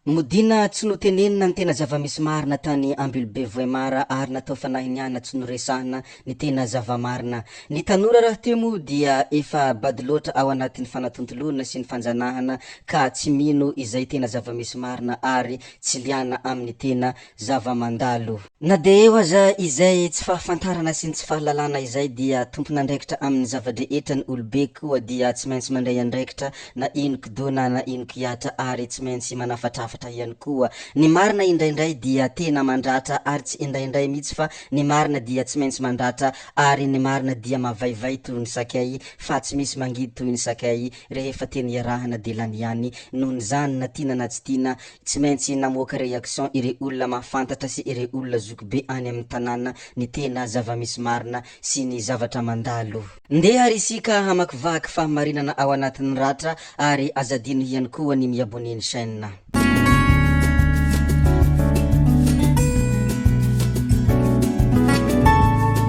Modina tsy notenenina ny tena zava-misy marina tany Ambilobe Voemara ary natao fanahiniana tsy noresahana ny tena zava-marina. Ny tanora raha teo moa dia efa bady loatra ao anatin'ny fanatontolona sy ny fanjanahana ka tsy mino izay tena zava-misy marina ary tsy liana amin'ny tena zava-mandalo. Na de eo aza izay tsy fahafantarana sy ny tsy fahalalana izay dia tompona andraikitra amin'ny zava-drehetra ny olobe koa dia tsy maintsy mandray andraikitra na ino kidona na ino kiatra ary tsy maintsy manafatrafatra ihany koa. Ny marina indraindray dia tena mandratra ary tsy indraindray mihitsy fa ny marina dia tsy maintsy mandratra ary ny marina dia mavaivay toy ny sakay fa tsy misy mangidy toy ny sakay rehefa teny iarahana de lany ihany. Nohony zany na tiana na tsy tiana tsy maintsy namoaka réaction ire olona mahafantatra sy ire olona zokibe any amin'ny tanàna ny tena zava-misy marina sy ny zavatra mandalo. Ndeha ary isika hamakivaky fahamarinana ao anatin'ny ratra ary azadino ihany koa ny miaboneny chaîne.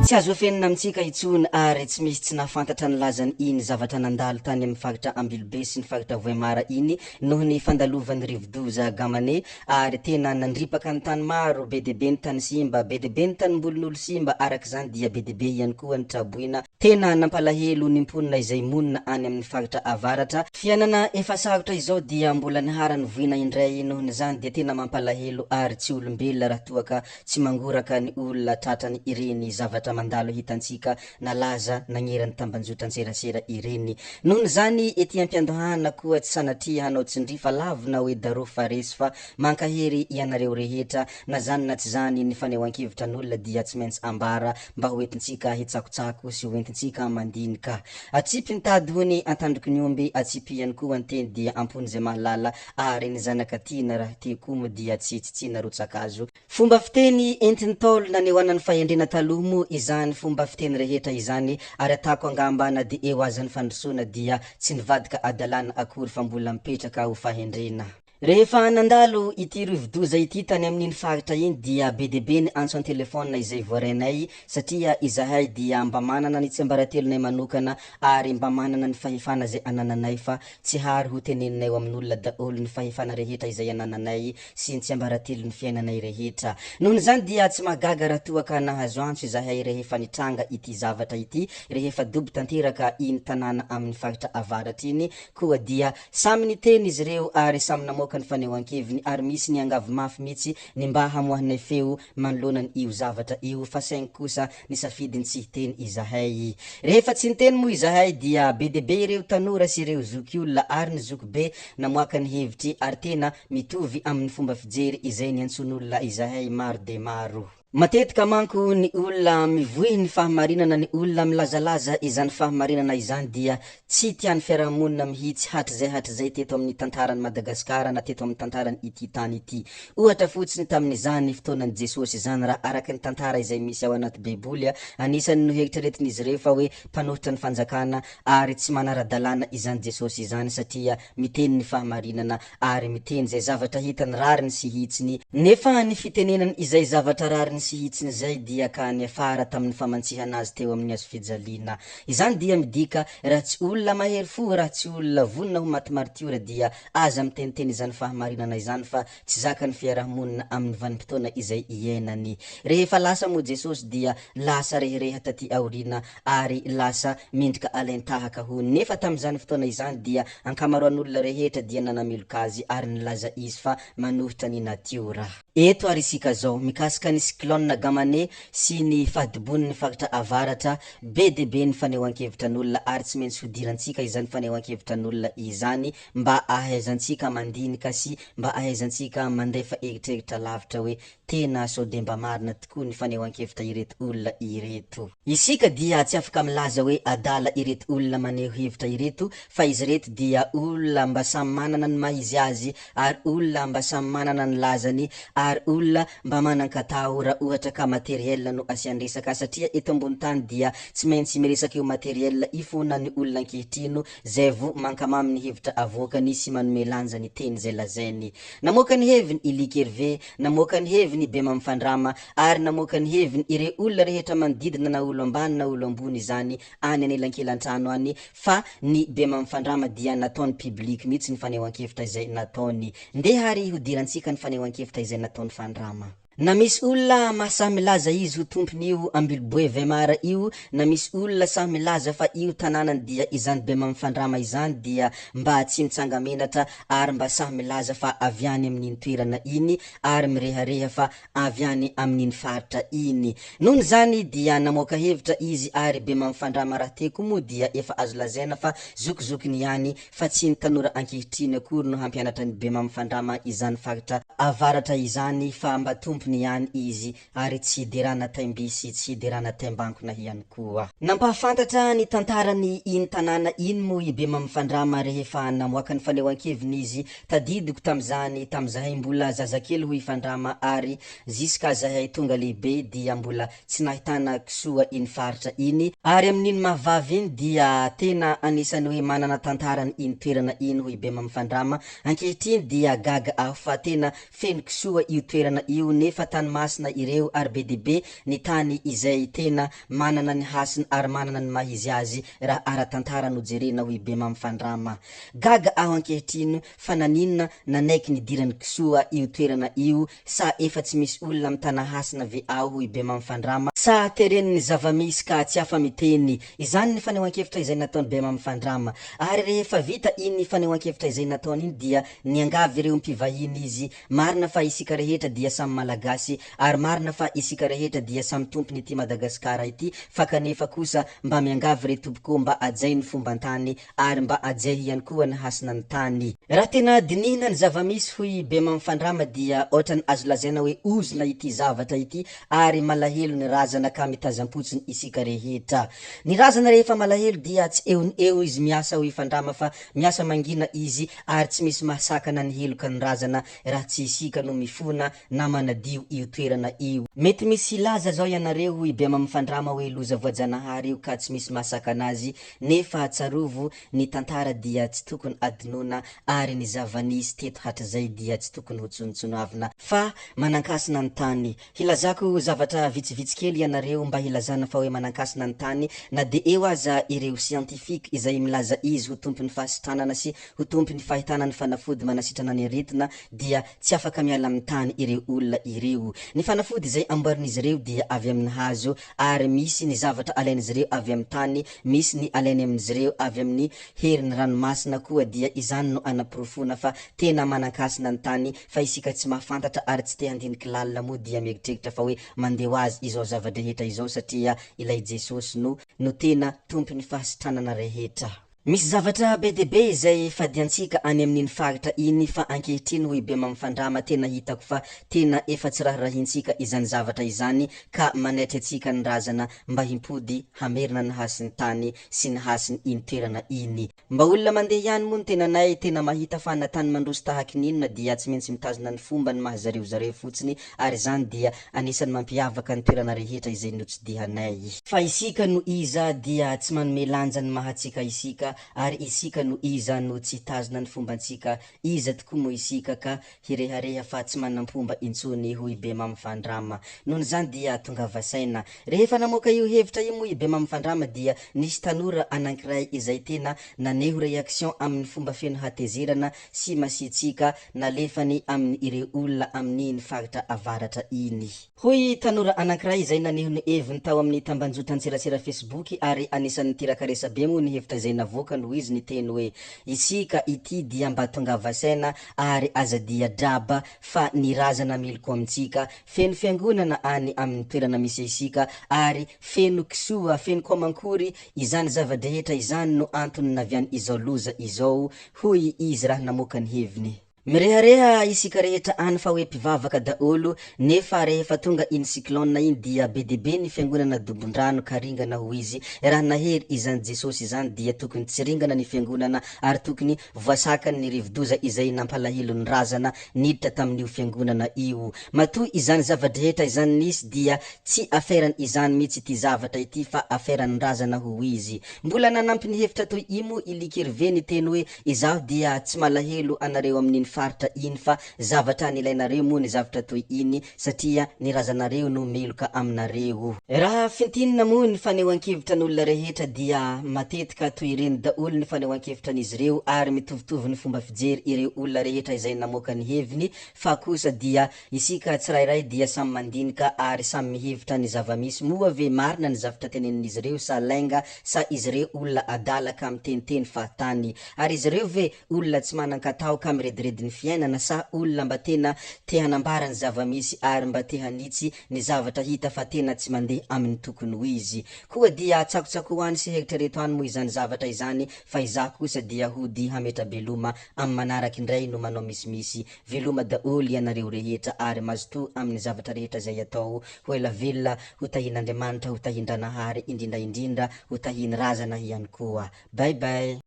Tsy azo afenina amintsika itsony ary tsy misy tsy nahafantatra ny lazany iny zavatra nandalo tany amin'ny faritra Ambilobe sy ny faritra Voemara iny noho ny fandalovan'ny rivodoza gamane ary tena nandripaka ny tany maro, be debe ny tany simba, be debe ny tany mbolon'olo simba, araka zany dia be debe ihany koa ny traboina. Tena nampalahelo ny mponina izay monina any amin'ny faritra avaratra. Fiainana efa sarotra izao dia mbola niharany voina indray, nohony zany dia tena mampalahelo ary tsy olombelona raha toa ka tsy mangoraka ny olona tratrany ireny zavatra mandalo hitantsika nalaza nagneran'ny tambanjotra-tserasera ireny. Nohony zany ety am-piandohana koa tsy sanatria hanao tsindry fa lavina hoe daro faresy fa mankahery ianareo rehetra na zany na tsy zany ny fanehoan-kevitra n'olona dia tsy maintsy ambara mba hoentintsika hitsakotsako sy hoentintsika mandinika. Atsipy ny tady hony antandroky ny omby, atsipy ihany koa anteny dia ampony zay mahalala ary ny zanaka tiana raha te komo dia tsy tsitsina rotsakazo. Fomba fiteny entiny taolo nanehoanany fahendrena taloha moa izany fomba fiteny rehetra izany ary atako angamba na de eo aza ny fandrosoana dia tsy nivadika adalana akory fa mbola mipetraka ho fahendrena. Rehefa nandalo ity rivodoza ity tany amin'iny faritra iny dia be debe ny antso an-telefona izay voarainay satria izahay dia mba manana ny tsiambaratelonay manokana ary mba manana ny fahefana zay anananay fa tsy hary ho teneninay ho amin'olona daholo ny fahefana rehetra izay anananay sy ny tsiambaratelon'ny fiainanay rehetra. Nohony zany dia tsy mahagaga raha toa ka nahazo antso izahay rehefa nitranga ity zavatra ity, rehefa dobo tanteraka iny tanàna amin'ny faritra avaratra iny koa dia samy niteny izy reo ary samy namoaka ny fanehoan-keviny ary misy ny angavy mafy mihitsy ny mba hamoahanay feo manoloanany io zavatra io fa saingy kosa nisafidiny tsy hiteny izahay. Rehefa tsy niteny moa izahay dia be debe ireo tanora sy ireo zoky olona ary ny zoky be namoaka ny hevitry ary tena mitovy amin'ny fomba fijery izay ny antson'olona izahay maro de maro. Matetika manko ny olona mivohy ny fahamarinana, ny olona milazalaza izany fahamarinana izany dia tsy tiany fiarahamonina mihitsy hatrizay teto amin'ny tantaran'i Madagasikara na teto amin'ny tantaran'ny ity tany ity. Ohatra fotsiny tamin'izany fotoanan'i Jesosy izany raha araky ny tantara izay misy ao anaty Baiboly, anisany noheritreretin'izy ireo fa hoe mpanohitra ny fanjakana ary tsy manara-dalàna izany Jesosy izany satria miteny ny fahamarinana ary miteny zay zavatra hitany rariny sy hitsiny, nefa ny fitenenany izay zavatra rariny sy hitsiny zay dia ka niafara tamin'ny famantsihana azy teo amin'ny hazo fijaliana. Izany dia midika raha tsy olona mahery fo, raha tsy olona vonona ho maty martiora dia aza miteniteny izany fahamarinana izany fa tsy zakany fiarahamonina amin'ny vanim-potoana izay iainany. Rehefa lasa moa Jesosy dia lasa rehereha taty aoriana ary lasa mindrika alain-tahaka hony, nefa tamin'izany fotoana izany dia ankamaroan'olona rehetra dia nanameloka azy ary nilaza izy fa manohitra ny natiora. Eto ary isika zao mikasika ny cyclone gamane sy ny fahadibon'ny faritra avaratra, be debe ny fanehoan-kevitran'olona ary tsy maintsy fidirantsika izany fanehoan-kevitran'olona izany mba ahaizantsika mandinika sy mba ahaizantsika mandefa eritreritra lavitra hoe tena sao de mba marina tokoa ny fanehoan-kevitra ireto olona ireto. Isika dia tsy afaka milaza hoe adala ireto olona maneho hevitra ireto fa izy reto dia olona mba samy manana ny maha izy azy ary olona mba samy manana ny lazany ary olona mba manan-katahora, raha ohatra ka materiel no asianresaka satria eto ambony tany dia tsy maintsy miresaka io materiel io fona ny olona ankehitrino zay vo mankamamy ny hevitra avokany sy manome lanja ny teny zay lazainy. Namoaka ny heviny Ilika Hervé, namoaka ny heviny Bema Mifandrama ary namoaka ny heviny ire olona rehetra manodidina na olo ambany na olo ambony zany any anelankelan-trano any fa ny Bema Mifandrama dia nataony public mihitsy ny fanehoan-kevitra izay nataony. Ndeha ary hodirantsika ny fanehoan-kevitra izay nataony Fandrama. Na misy olona mahasahy milaza izy ho tompony io Ambiloboe Vemara io, na misy olona sahy milaza fa io tanànany dia izany Bema Mifandrama izany dia mba tsy mitsanga menatra ary mba sahy milaza fa avy any amin'iny toerana iny ary mirehareha fa avy any amin'iny faritra iny. Nohony zany dia namoaka hevitra izy ary Bema Mifandrama raha teko moa dia efa azo lazaina fa zokizokiny ihany fa tsy ny tanora ankehitriny akory no hampianatra ny Bema Mifandrama izany faritra avaratra izany fa mba tompony ihany izy ary tsy derana taimbisy tsy derana taimbankona ihany koa. Nampahafantatra ny tantarany iny tanàna iny moa i Bema Mifandrama rehefa namoaka ny fanehoan-keviny izy tadidiko tamizany tamizahay mbola zazakely ho Ifandrama ary ziska zahay tonga lehibe dia mbola tsy nahitana kisoa iny faritra iny ary amin'iny mahavavy iny dia tena anisany hoe manana tantarany iny toerana iny ho i Bema Mifandrama. Ankehitriny dia gaga aho fa tena feno kisoa io toerana io nefa tany masina ireo ary be dia be ny tany izay tena manana ny hasiny ary manana ny mahizy azy raha ara-tantara no jerena ho i Bema Mifandrama. Gaga aho ankehitriny fa naninona nanaiky nidirany kisoa io toerana io sa efa tsy misy olona mitana hasina ve aho ho i Bema Mifandrama sa tereniny zava-misy ka tsy afa miteny. Izany ny fanehoan-kevitra izay nataony Bema Mifandrama ary rehefa vita iny fanehoan-kevitra izay nataony iny dia niangavy ireo mpivahiny izy marina fa isika rehetra dia samy malagasy ary marina fa isika rehetra dia samy tompony ity Madagasikara ity fa kanefa kosa mba miangavy re tompoko mba ajay ny fomban-tany ary mba ajay ihany koa ny hasina ny tany. Raha tena dinihina ny zava-misy hoy Bema Mifandrama dia ohatrany azo lazaina hoe ozona ity zavatra ity ary malahelo ny razana ka mitazam-potsiny isika rehetra. Ny razana rehefa malahelo dia tsy eo ny eo izy miasa ho Ifandrama fa miasa mangina izy ary tsy misy mahasakana ny heloka ny razana raha tsy isika no mifona na manadio io toerana io. Mety misy laza zao ianareo ho i Bema Mifandrama hoe loza voajanahary io ka tsy misy mahasaka anazy nefa tsarovo ny tantara dia tsy tokony adinona ary ny zava-nisy teto hatrizay dia tsy tokony ho tsonotsonoavina fa manankasina ny tany. Hilazako zavatra vitsivitsy kely ianareo mba hilazana fa hoe manankasina ny tany na de eo aza ireo scientifique izay milaza izy ho tompony fahasitranana sy ho tompony fahitana ny fanafody manasitrana ny aretina dia tsy afaka miala amin'ny tany ireo olona ireo. Ny fanafody izay amboarin'izy ireo dia avy amin'ny hazo ary misy ny zavatra alain'izy ireo avy amin'ny tany, misy ny alainy amin'izy ireo avy amin'ny herin'ny ranomasina koa dia izany no anaporofona fa tena manankasina ny tany fa isika tsy mahafantatra ary tsy te handiniky lalina moa dia mieritreritra fa hoe mandeha ho azy izao zava-drehetra izao satria ilay Jesosy no tena tompony fahasitranana rehetra. Misy zavatra be dia be izay fadiantsika any amin'iny faritra iny fa ankehitriny ho i Bema Mifandrama tena hitako fa tena efa tsy raharahintsika izany zavatra izany ka manaitra antsika ny razana mba himpody hamerina ny hasiny tany sy ny hasiny iny toerana iny. Mba olona mandeha ihany moa ny tenanay tena mahita fa na tany mandroso tahaka ninona dia tsy maintsy mitazona ny fomba ny mahazareo zareo fotsiny ary zany dia anisany mampiavaka ny toerana rehetra izay notsidihanay. Fa isika no iza dia tsy manome lanja ny mahatsika isika ary isika no iza no tsy tazona ny fombantsika iza tokoa moa isika ka hirehareha fa tsy manampomba intsony ho i Bema Mifandrama. Nohony zany dia tonga vasaina rehefa namoaka io hevitra io moa i Bema Mifandrama dia nisy tanora anankiray izay tena naneho reaction amin'ny fomba feno hatezerana sy masitsika nalefany amin'ny ireo olona amin'iny faritra avaratra iny. Hoy tanora anankiray izay naneho ny heviny tao amin'ny tambanjotan-tserasera Facebook ary anisan'ny tiraka resa be moa ny hevitra izay navoaka no izy ny teny hoe isika ity dia mba tonga vasaina ary aza dia draba fa ny razana miloko amintsika feno fiangonana any amin'ny toerana misy isika ary feno kisoa feno komankory izany zava-drehetra izany no antony naviany izao loza izao hoy izy raha namoaka ny heviny. mirehareha isika rehetra any fa hoe mpivavaka daolo nefa rehefa tonga iny cyclone iny dia be de be ny fiangonana dobondrano karingana ho izy raha nahery izany jesosy zany dia tokony tsy ringana ny fiangonana ary tokony voasakany ny rivodoza izay nampalahelo ny razana niditra tamin'io fiangonana io matoa izany zavadrehetra izany nisy dia tsy aferany izany mihitsy ity zavatra ity fa aferany razana ho izy mbola nanampy ny hevitra toy imo ilikiriveny teny hoe izaho dia tsy malahelo anareo amin'iny faritra iny fa zavatra nilainareo moa ny zavatra toy iny satria ny razanareo no meloka aminareo raha fintinina moa ny fanehoan-kevitra n'olona rehetra dia matetika toy ireny daolo ny fanehoan-kevitran'izy ireo ary mitovitovy ny fomba fijery ireo olona rehetra izay namoaka ny heviny fa kosa dia isika tsirairay dia samy mandinika ary samy mihevitra ny zava-misy moa ve marina ny zavatra tenenin'izy ireo sa lainga sa izy ireo olona adalaka amin'ny teniteny fahatany ary izy ireo ve olona tsy manan-katao ka mirediredy ny fiainana sa olona mba tena te hanambara ny zava-misy ary mba te hanitsy ny zavatra hita fa tena tsy mandeha amin'ny tokony ho izy koa dia tsakotsakoany sy hevitra reto any moa izany zavatra izany fa izaho kosa dia hody hametra beloma amin'ny manaraky indray no manao misimisy veloma daholy ianareo rehetra ary mazoto amin'ny zavatra rehetra zay atao ho ela velona ho tahin'Andriamanitra ho tahin-dranahary indrindraindrindra ho tahiny razana ihany koa bye bye